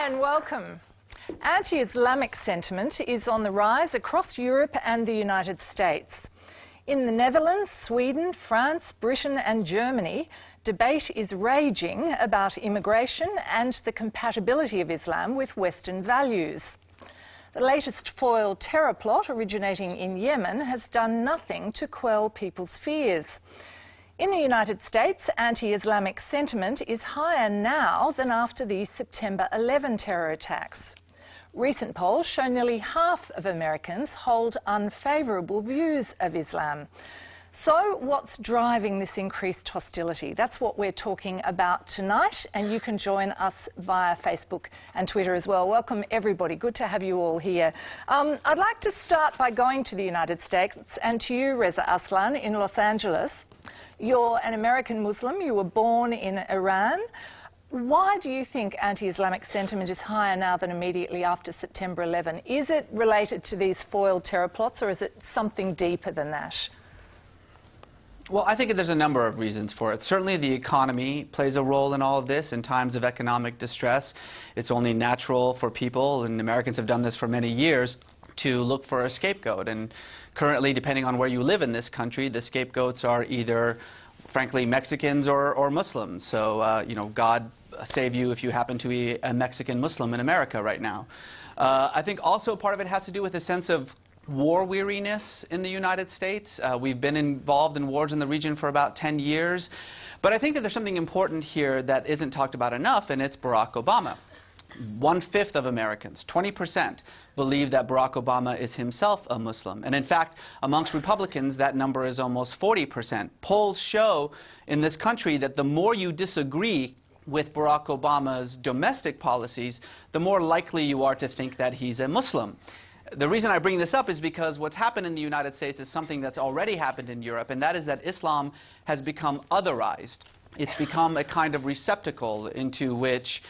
Hi and welcome. Anti-Islamic sentiment is on the rise across Europe and the United States. In the Netherlands, Sweden, France, Britain and Germany, debate is raging about immigration and the compatibility of Islam with Western values. The latest foiled terror plot originating in Yemen has done nothing to quell people's fears. In the United States, anti-Islamic sentiment is higher now than after the September 11 terror attacks. Recent polls show nearly half of Americans hold unfavourable views of Islam. So what's driving this increased hostility? That's what we're talking about tonight, and you can join us via Facebook and Twitter as well. Welcome everybody, good to have you all here. I'd like to start by going to the United States and to you, Reza Aslan, in Los Angeles. You're an American Muslim, you were born in Iran. Why do you think anti-Islamic sentiment is higher now than immediately after September 11? Is it related to these foiled terror plots, or is it something deeper than that? Well, I think there's a number of reasons for it. Certainly the economy plays a role in all of this. In times of economic distress, it's only natural for people, and Americans have done this for many years, to look for a scapegoat. And currently, depending on where you live in this country, the scapegoats are either, frankly, Mexicans or Muslims. So, you know, God save you if you happen to be a Mexican Muslim in America right now. I think also part of it has to do with a sense of war weariness in the United States. We've been involved in wars in the region for about 10 years. But I think that there's something important here that isn't talked about enough, and it's Barack Obama. 1/5 of Americans, 20%, believe that Barack Obama is himself a Muslim. And in fact, amongst Republicans, that number is almost 40%. Polls show in this country that the more you disagree with Barack Obama's domestic policies, the more likely you are to think that he's a Muslim. The reason I bring this up is because what's happened in the United States is something that's already happened in Europe, and that is that Islam has become otherized. It's become a kind of receptacle into which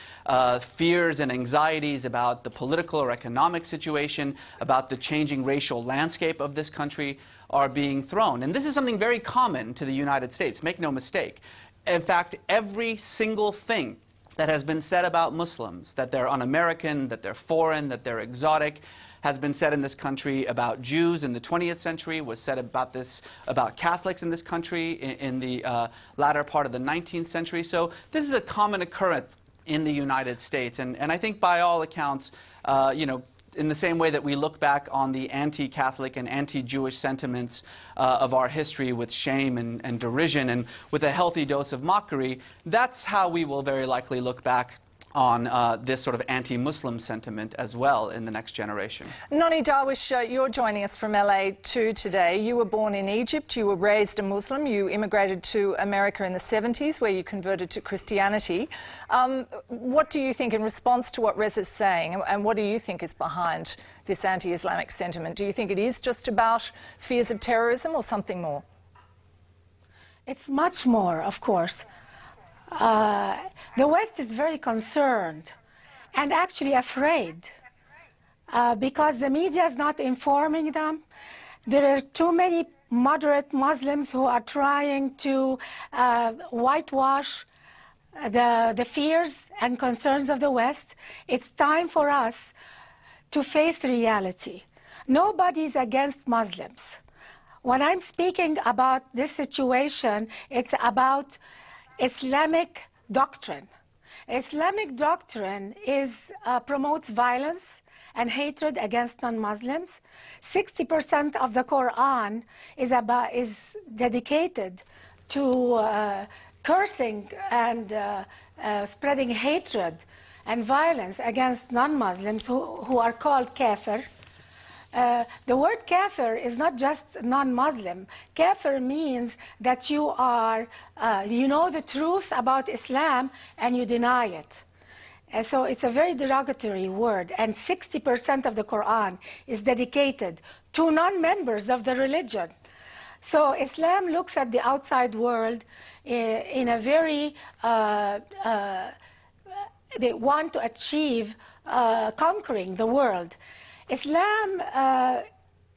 fears and anxieties about the political or economic situation, about the changing racial landscape of this country are being thrown. And this is something very common to the United States, make no mistake. In fact, every single thing that has been said about Muslims, that they're un-American, that they're foreign, that they're exotic, has been said in this country about Jews in the 20th century, was said about Catholics in this country in the latter part of the 19th century. So this is a common occurrence in the United States. And I think by all accounts, you know, in the same way that we look back on the anti-Catholic and anti-Jewish sentiments of our history with shame and derision and with a healthy dose of mockery, that's how we will very likely look back on this sort of anti-Muslim sentiment as well in the next generation. Noni Darwish, you're joining us from LA too today. You were born in Egypt, you were raised a Muslim, you immigrated to America in the 70s where you converted to Christianity. What do you think in response to what Reza's saying, and what do you think is behind this anti-Islamic sentiment? Do you think it is just about fears of terrorism or something more? It's much more, of course. The West is very concerned and actually afraid because the media is not informing them. There are too many moderate Muslims who are trying to whitewash the fears and concerns of the West. It's time for us to face reality. Nobody's against Muslims. When I'm speaking about this situation, it's about Islamic doctrine. Islamic doctrine promotes violence and hatred against non-Muslims. 60% of the Quran is dedicated to cursing and spreading hatred and violence against non-Muslims who are called kafir. The word kafir is not just non-Muslim. Kafir means that you know the truth about Islam and you deny it. And so it's a very derogatory word, and 60% of the Quran is dedicated to non-members of the religion. So Islam looks at the outside world in a very, they want to achieve conquering the world. Islam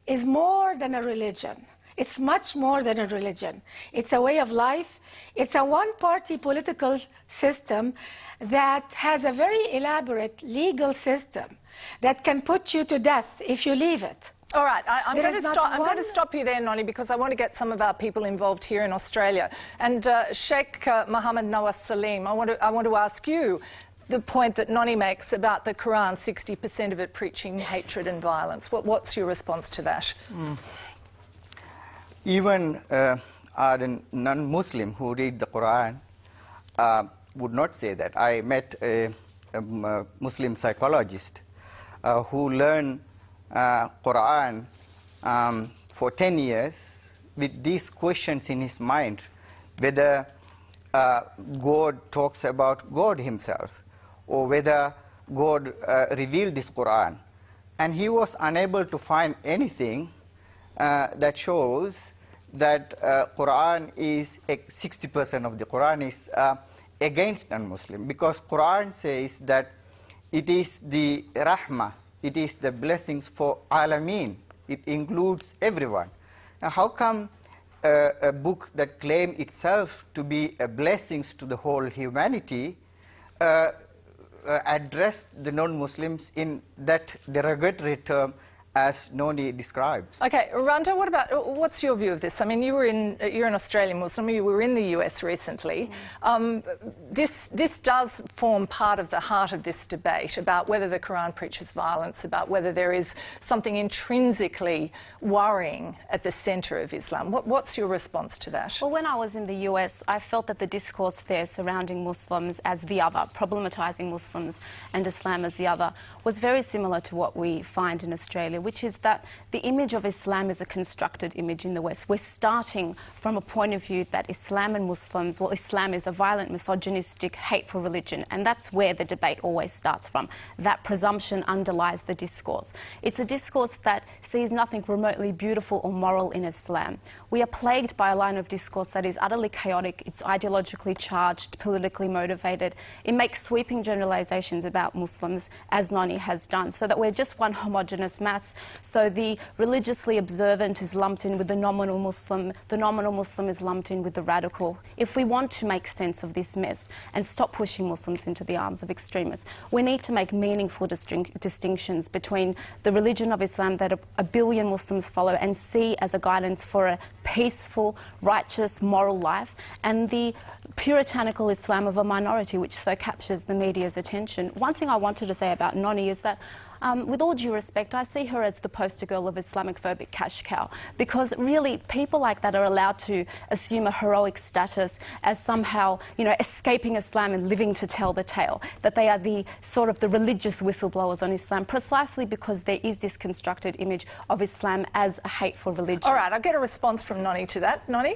is more than a religion. It's much more than a religion. It's a way of life. It's a one-party political system that has a very elaborate legal system that can put you to death if you leave it. All right, I'm going to stop you there, Noni, because I want to get some of our people involved here in Australia. And Sheikh Mohammed Nawaz Salim, I want to ask you the point that Noni makes about the Quran, 60% of it preaching hatred and violence. What's your response to that? Even a non-Muslim who read the Quran would not say that. I met a Muslim psychologist who learned Quran for 10 years with these questions in his mind, whether God talks about God himself or whether God revealed this Quran. And he was unable to find anything that shows that Quran is 60% of the Quran is against non-Muslim, because Quran says that it is the rahmah, it is the blessings for alameen. It includes everyone. Now, how come a book that claims itself to be a blessings to the whole humanity address the non-Muslims in that derogatory term as Noni describes? Okay, Randa, what's your view of this? I mean, you're an Australian Muslim, you were in the US recently. This does form part of the heart of this debate about whether the Quran preaches violence, about whether there is something intrinsically worrying at the centre of Islam. What's your response to that? Well, when I was in the US, I felt that the discourse there surrounding Muslims as the other, problematising Muslims and Islam as the other, was very similar to what we find in Australia, which is that the image of Islam is a constructed image in the West. We're starting from a point of view that Islam and Muslims, well, Islam is a violent, misogynistic, hateful religion, and that's where the debate always starts from. That presumption underlies the discourse. It's a discourse that sees nothing remotely beautiful or moral in Islam. We are plagued by a line of discourse that is utterly chaotic, it's ideologically charged, politically motivated. It makes sweeping generalisations about Muslims, as Noni has done, so that we're just one homogenous mass. So the religiously observant is lumped in with the nominal Muslim is lumped in with the radical. If we want to make sense of this mess and stop pushing Muslims into the arms of extremists, we need to make meaningful distinctions between the religion of Islam that a billion Muslims follow and see as a guidance for a peaceful, righteous, moral life, and the puritanical Islam of a minority, which so captures the media's attention. One thing I wanted to say about Noni is that with all due respect, I see her as the poster girl of Islamophobic cash cow, because really people like that are allowed to assume a heroic status as somehow, you know, escaping Islam and living to tell the tale, that they are the sort of the religious whistleblowers on Islam, precisely because there is this constructed image of Islam as a hateful religion. All right, I'll get a response from Noni to that. Noni?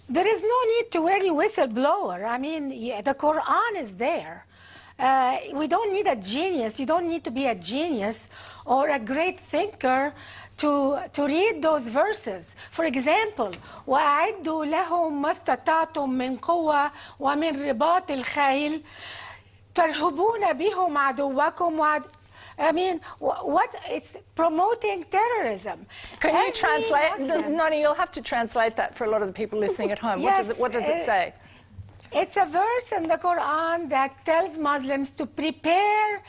There is no need to any whistleblower. I mean, yeah, the Quran is there. We don't need a genius. You don't need to be a genius or a great thinker to read those verses. For example, وَأَعِدُّوا لَهُم مَا اسْتَطَعْتُم مِّن قُوَّةٍ وَمِن رِّبَاطِ الْخَيْلِ تَرْهِبُونَ بِهِمْ عَدُوَّكُمْ. I mean, what? It's promoting terrorism. Can you translate? Noni, you'll have to translate that for a lot of the people listening at home. Yes, what does it say? It's a verse in the Quran that tells Muslims to prepare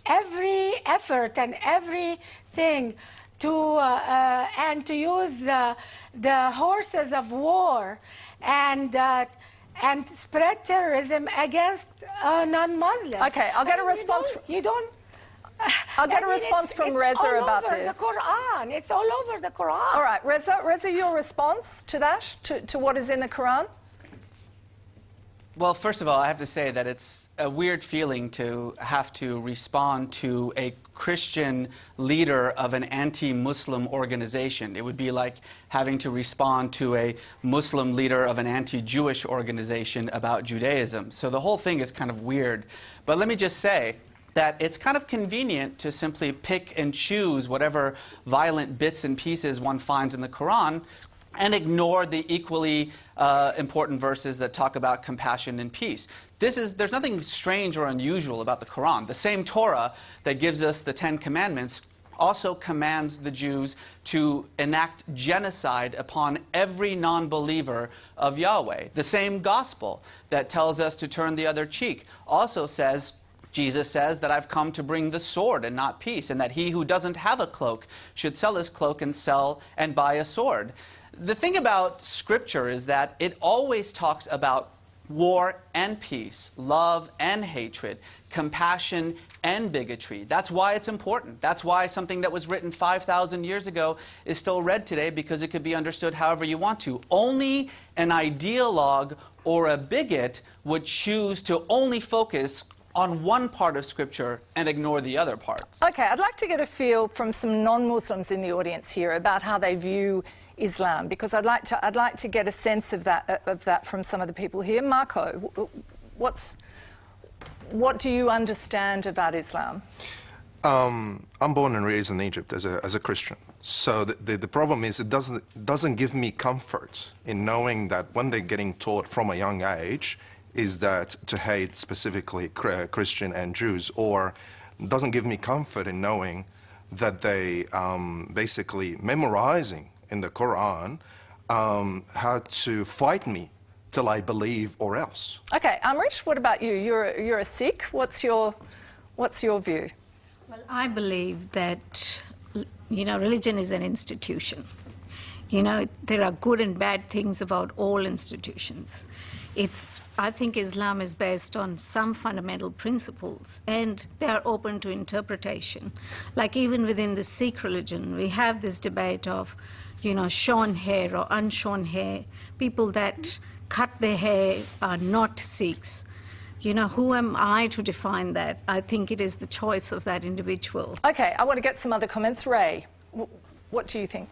every effort and everything and to use the horses of war and spread terrorism against non-Muslims. Okay, I'll get a response. I'll get a response from Reza about this. It's all over the Quran. It's all over the Quran. All right, Reza, your response to that, to what is in the Quran? Well, first of all, I have to say that it's a weird feeling to have to respond to a Christian leader of an anti-Muslim organization. It would be like having to respond to a Muslim leader of an anti-Jewish organization about Judaism. So the whole thing is kind of weird. But let me just say that it's kind of convenient to simply pick and choose whatever violent bits and pieces one finds in the Quran and ignore the equally important verses that talk about compassion and peace. There's nothing strange or unusual about the Quran. The same Torah that gives us the 10 Commandments also commands the Jews to enact genocide upon every non-believer of Yahweh. The same gospel that tells us to turn the other cheek also says, Jesus says, that I've come to bring the sword and not peace, and that he who doesn't have a cloak should sell his cloak and sell and buy a sword. The thing about Scripture is that it always talks about war and peace, love and hatred, compassion and bigotry. That's why it's important. That's why something that was written 5,000 years ago is still read today, because it could be understood however you want to. Only an ideologue or a bigot would choose to only focus on one part of Scripture and ignore the other parts. Okay, I'd like to get a feel from some non-Muslims in the audience here about how they view Islam, because I'd like to get a sense of that from some of the people here. Marco, what do you understand about Islam? I'm born and raised in Egypt as a Christian. So the problem is it doesn't give me comfort in knowing that when they're getting taught from a young age is that to hate specifically Christian and Jews, or doesn't give me comfort in knowing that they basically memorizing in the Quran how to fight me till I believe or else. Okay, Amrish, what about you? You're a Sikh. What's your view? Well, I believe that, religion is an institution. There are good and bad things about all institutions. I think Islam is based on some fundamental principles, and they are open to interpretation. Like even within the Sikh religion, we have this debate of, shorn hair or unshorn hair. People that cut their hair are not Sikhs. Who am I to define that? I think it is the choice of that individual. Okay, I want to get some other comments. Ray, what do you think?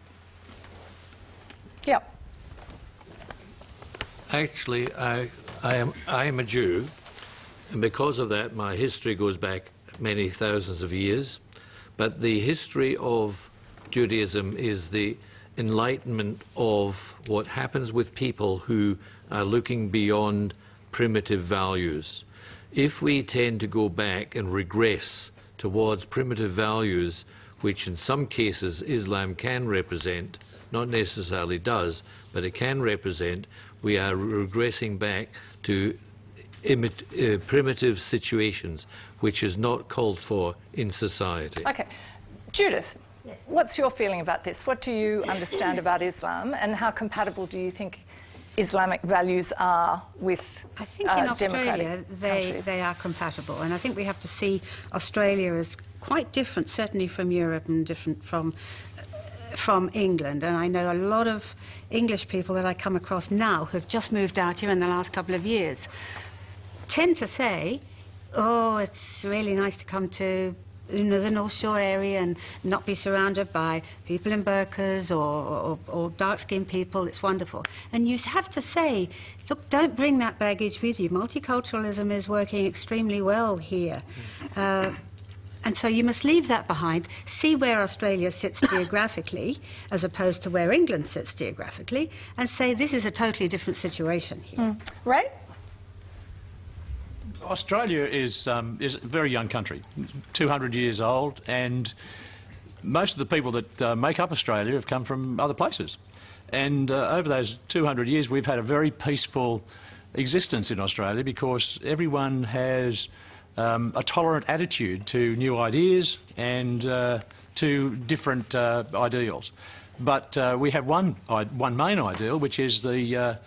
Yeah. Actually, I am a Jew, and because of that, my history goes back many thousands of years. But the history of Judaism is the enlightenment of what happens with people who are looking beyond primitive values. If we tend to go back and regress towards primitive values, which in some cases Islam can represent, not necessarily does, but it can represent, we are regressing back to primitive situations, which is not called for in society. Okay. Judith, yes. What's your feeling about this? What do you understand about Islam, and how compatible do you think Islamic values are with I think in Australia they are compatible, and I think we have to see Australia as quite different, certainly from Europe and different from England. And I know a lot of English people that I come across now who have just moved out here in the last couple of years tend to say, oh, it's really nice to come to the North Shore area and not be surrounded by people in burqas or dark-skinned people. It's wonderful. And you have to say, look, don't bring that baggage with you. Multiculturalism is working extremely well here. And so you must leave that behind, see where Australia sits geographically as opposed to where England sits geographically, and say this is a totally different situation here. Ray? Australia is a very young country, 200 years old, and most of the people that make up Australia have come from other places. And over those 200 years we've had a very peaceful existence in Australia because everyone has a tolerant attitude to new ideas and to different ideals. But we have one main ideal, which is the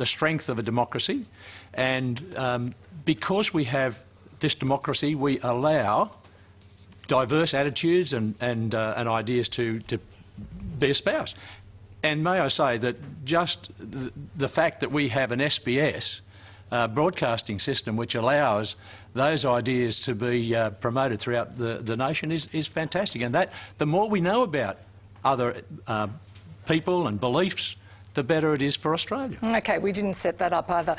strength of a democracy. And because we have this democracy, we allow diverse attitudes and ideas to be espoused. And may I say that just the fact that we have an SBS broadcasting system which allows those ideas to be promoted throughout the nation is fantastic. And that the more we know about other people and beliefs, the better it is for Australia. Okay, we didn't set that up either.